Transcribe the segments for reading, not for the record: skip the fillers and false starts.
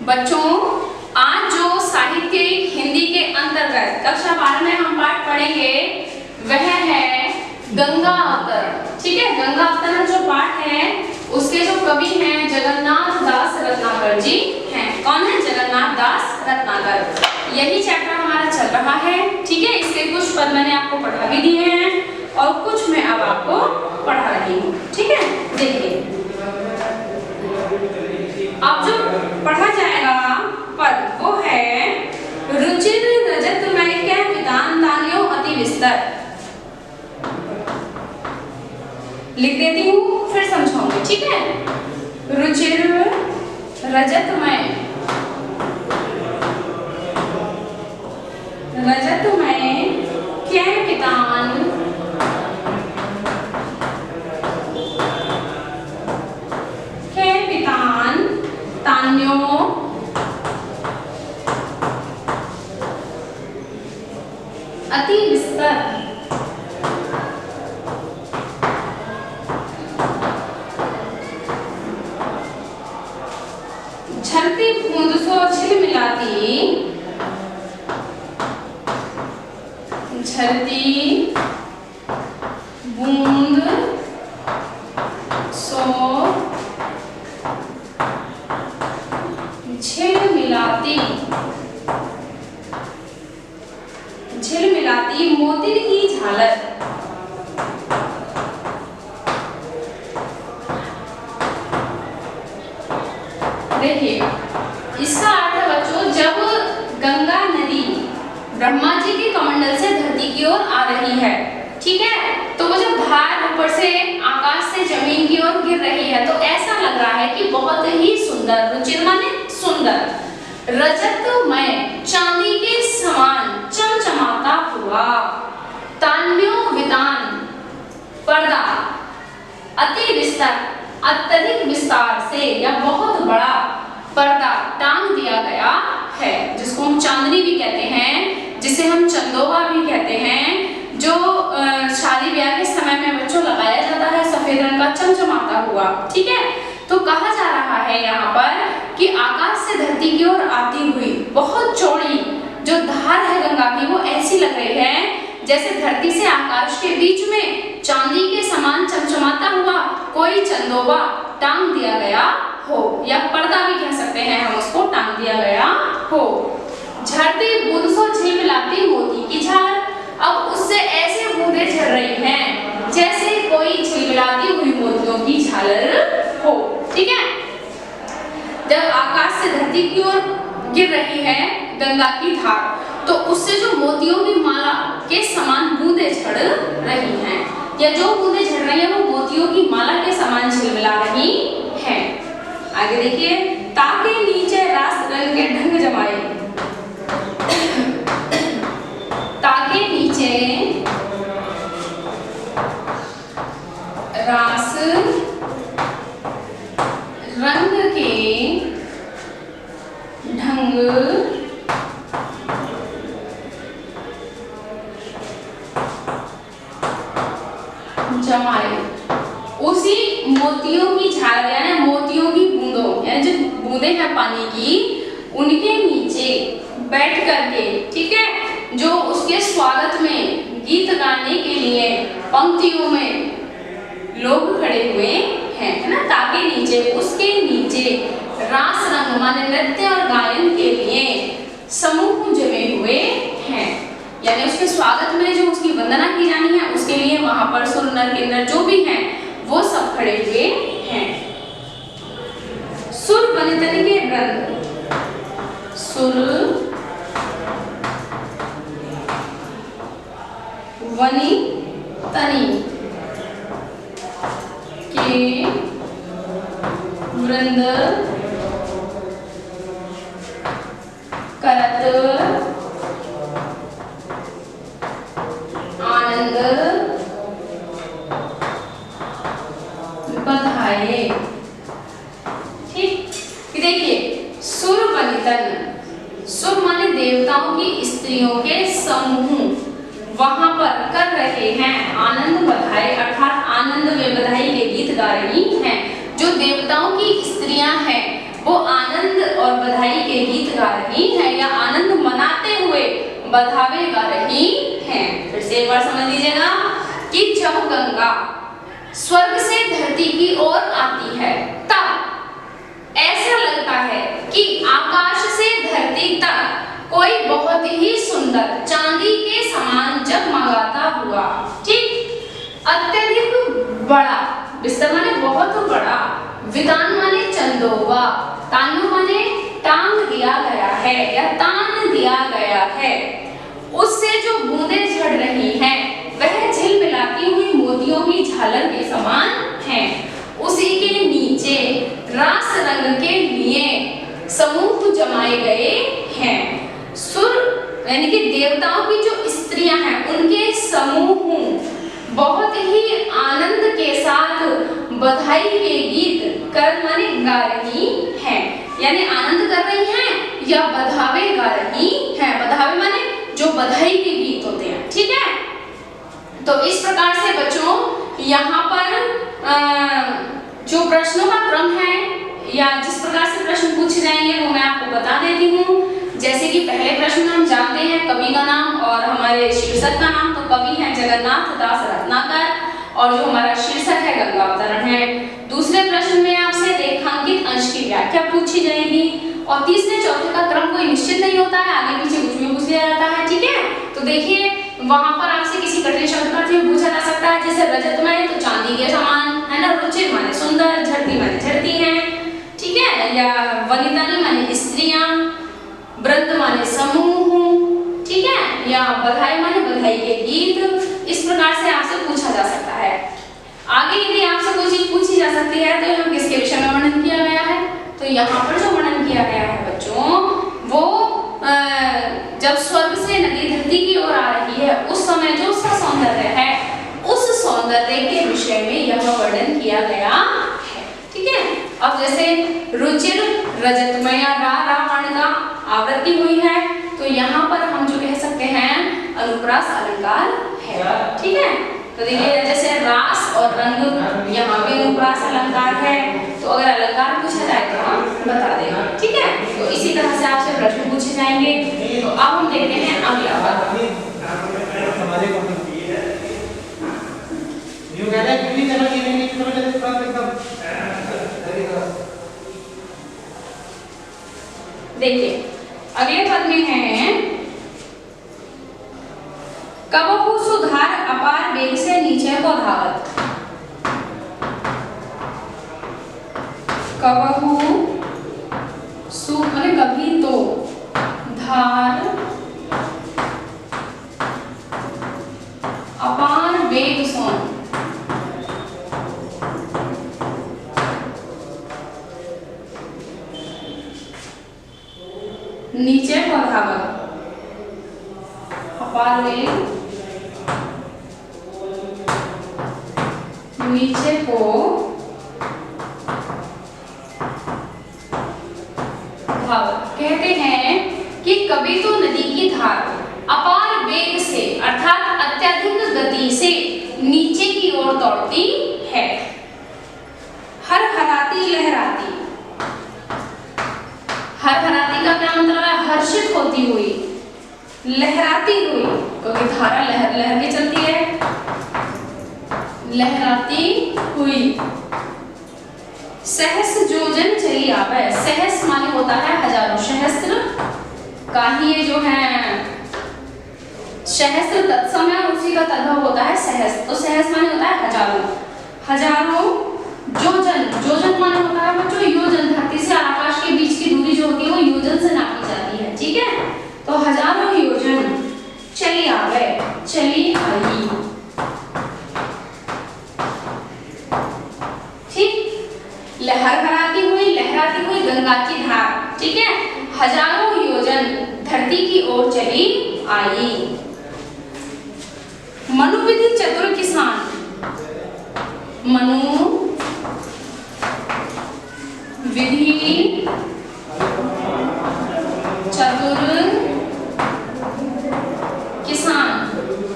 बच्चों, आज जो साहित्य हिंदी के अंतर्गत कक्षा 12 में हम पाठ पढ़ेंगे वह है गंगा अवतरण। ठीक है, गंगा अवतरण जो पाठ है उसके जो कवि हैं जगन्नाथ दास रत्नाकर जी हैं। कौन है? जगन्नाथ दास रत्नाकर। यही चैप्टर हमारा चल रहा है। ठीक है, इसके कुछ पद मैंने आपको पढ़ा भी दिए हैं और कुछ मैं अब आपको पढ़ा रही हूँ। ठीक है, देखिए अब जो पढ़ा जाएगा पद वो है रुचिर रजतमय के विधान दानियों अति विस्तर। लिख देती हूँ फिर समझाऊंगी। ठीक है, रुचिर रजतमय के विधान तान्यों अति विस्तर। झरती बूंद सो झिलमिलाती, झरती बूंद सो झिलमिलाती, झिलमिलाती मोती की झालर। देखिए इसका अर्थ है बच्चों, जब गंगा नदी ब्रह्मा जी के कमंडल से धरती की ओर आ रही है, ठीक है, तो वो जब धार ऊपर से आकाश से जमीन की ओर गिर रही है तो ऐसा लग रहा है कि बहुत ही सुंदर, रुचिर माने सुंदर, रजतमय चांदी के समान चमचमाता हुआ, तान्यों वितान पर्दा, अति विस्तार अत्यधिक विस्तार से या बहुत बड़ा पर्दा टांग दिया गया है, जिसको हम चांदनी भी कहते हैं, जिसे हम चंदोवा भी कहते हैं, जो शादी ब्याह के समय में बच्चों लगाया जाता है सफेद रंग का चमचमाता हुआ। ठीक है, तो कहा जा रहा है यहाँ पर कि आकाश से धरती की ओर आती हुई बहुत चौड़ी जो धार है गंगा की वो ऐसी लग रही है जैसे धरती से आकाश के बीच में चांदी के समान चमचमाता हुआ कोई चंदोबा टांग दिया गया हो, या पर्दा भी कह सकते हैं हम उसको, टांग दिया गया हो। झरती बूंद सो झिलमिलाती मोती की झालर। अब उससे ऐसे बूंदें झड़ रही हैं जैसे कोई झिलमिलाती हुई मोतियों की झालर हो। ठीक है, जब आकाश से धरती की ओर गिर रही है गंगा की धार तो उससे जो मोतियों की माला के समान बूंदें झड़ रही हैं, या जो बूंदें झड़ रही हैं वो मोतियों की माला के समान झिलमिला रही हैं। आगे देखिए, ताके नीचे रास रंग के ढंग जमाए, ताके नीचे रास रंग के ढंग जमाए। उसी मोतियों की झालर यानी मोतियों की बूंदों यानी जो बूंदे हैं पानी की उनके नीचे बैठ करके, ठीक है, जो उसके स्वागत में गीत गाने के लिए पंक्तियों में लोग खड़े हुए हैं, है ना, ताकि नीचे उसके नीचे रास रंग माने नृत्य और गायन के लिए समूह जमे हुए हैं, यानी उसके स्वागत में जो उसकी वंदना की जानी है उसके लिए वहां पर सुर नर किन्नर जो भी हैं वो सब खड़े हुए हैं। सुर वनितन के वृंद, सुर वनितनी के वृंद करत आनंद बधाए। ठीक, देखिए सुर वनितन, सुर माने देवताओं की स्त्रियों के समूह वहां पर कर रहे हैं आनंद बधाई, अर्थात आनंद में बधाई के गीत गा रही हैं। जो देवताओं की स्त्रियां हैं वो आनंद और बधाई के गीत गा रही हैं या आनंद मनाते हुए बधावे गा रही हैं। फिर से एक बार समझ लीजिएगा कि जब गंगा स्वर्ग से धरती की ओर आती है तब ऐसा लगता है कि आकाश से धरती तक कोई बहुत ही सुंदर चांदी के समान जगमगाता हुआ, ठीक, अत्यधिक बड़ा, बिस्तर माने बहुत बड़ा, वितान माने चंदोवा, तानु माने टांग दिया गया है या तान दिया गया है, उससे जो बूंदें झड़ रही हैं वह झिलमिलाती हुई मोतियों की झालर के समान हैं। उसी के नीचे रास रंग के लिए समूह जमाए गए हैं। सुर यानी कि देवताओं की जो स्त्रियां हैं उनके समूह बहुत ही आनंद के साथ बधाई के गीत कर माने गा रही हैं, यानी आनंद कर रही हैं या बधावे गा रही हैं। बधावे माने जो बधाई के गीत होते हैं, ठीक है। तो इस प्रकार से बच्चों यहाँ पर जो प्रश्नों का क्रम है या जिस प्रकार से प्रश्न पूछे जाएंगे वो मैं आपको बता देती हूँ। जैसे कि पहले प्रश्न हम जानते हैं कवि का नाम और हमारे शीर्षक का नाम। तो कवि हैं जगन्नाथ दास रत्नाकर और जो हमारा शीर्षक है गंगावतरण है। दूसरे प्रश्न में आपसे रेखांकित अंश की व्याख्या पूछी जाएगी और तीसरे चौथे का क्रम कोई निश्चित नहीं होता है, आगे पीछे कुछ भी पूछ लिया जाता है, ठीक है। तो देखिए वहां पर आपसे किसी कठिन शब्द का अर्थ पूछा जा सकता है, जैसे रजत में तो चांदी के समान है ना, रुचिर माने सुंदर, झड़ती माने झड़ती है, ठीक है, या वनितानी माने स्त्रियां, वृंद माने समूह, ठीक है, या बधाई माने बधाई के गीत। इस प्रकार से आपसे पूछा जा सकता है। आगे यदि आपसे कोई चीज पूछी जा सकती है तो यहाँ किसके विषय में वर्णन किया गया है, तो यहाँ पर जो वर्णन किया गया है बच्चों वो जब स्वर्ग से नदी धरती की ओर आ रही है उस समय जो उसका सौंदर्य है उस सौंदर्य के विषय में यह वर्णन किया गया है, ठीक है। अब जैसे रुचिर रजतमय रावण का आवृत्ति हुई है तो यहाँ पर हम जो कह सकते हैं अनुप्रास अलंकार है, ठीक है। तो देखिए जैसे रास और रंग यहाँ भी अनुप्रास अलंकार है, तो अगर अलंकार पूछा जाए तो हम बता देंगे, ठीक है। तो इसी तरह से आपसे प्रश्न पूछे जाएंगे। तो अब हम देखते हैं अगला पद। देखिए अगले पद में है कबहु सुधार अपार वेग से नीचे को धावत। कबहु सु माने कभी तो, धार अपार वेग से नीचे को धावत। अपार वेग नीचे को धावत। कहते हैं कि कभी तो नदी की धार अपार वेग से अर्थात अत्यधिक गति से नीचे की ओर दौड़ती है। हर हराती लहराती, हर हराती का क्या मतलब है, हर्षित होती हुई, लहराती हुई, क्योंकि धारा लहर लहर के चलती है, लहराती हुई। सहस जोजन चली आवे। सहस माने होता है हजारों, सहस्त्र का ही ये जो है सहस्त्र तत्सम है और उसी का तद्भव होता है सहस। तो सहस माने होता है हजारों, हजारों जोजन, जोजन माने होता है बच्चों योजन, धरती से आकाश के बीच की दूरी जो होती है वो योजन से नापी जाती है, ठीक है। तो हजारों योजन चली आवे, चली आई, ठीक। लहराती हुई गंगा की धार, ठीक है, हजारों योजन धरती की ओर चली आई। मनुविधि चतुर किसान, मनु विधि चतुर किसान,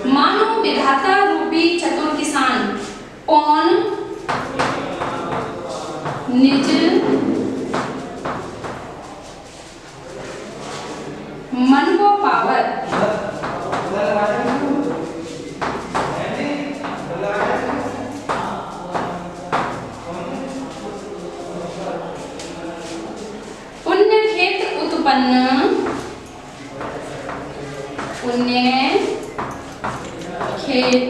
मानो विधाता रूपी चतुर किसान कौन निज मन को पावर, पुण्य खेत उत्पन्न, पुण्य खेत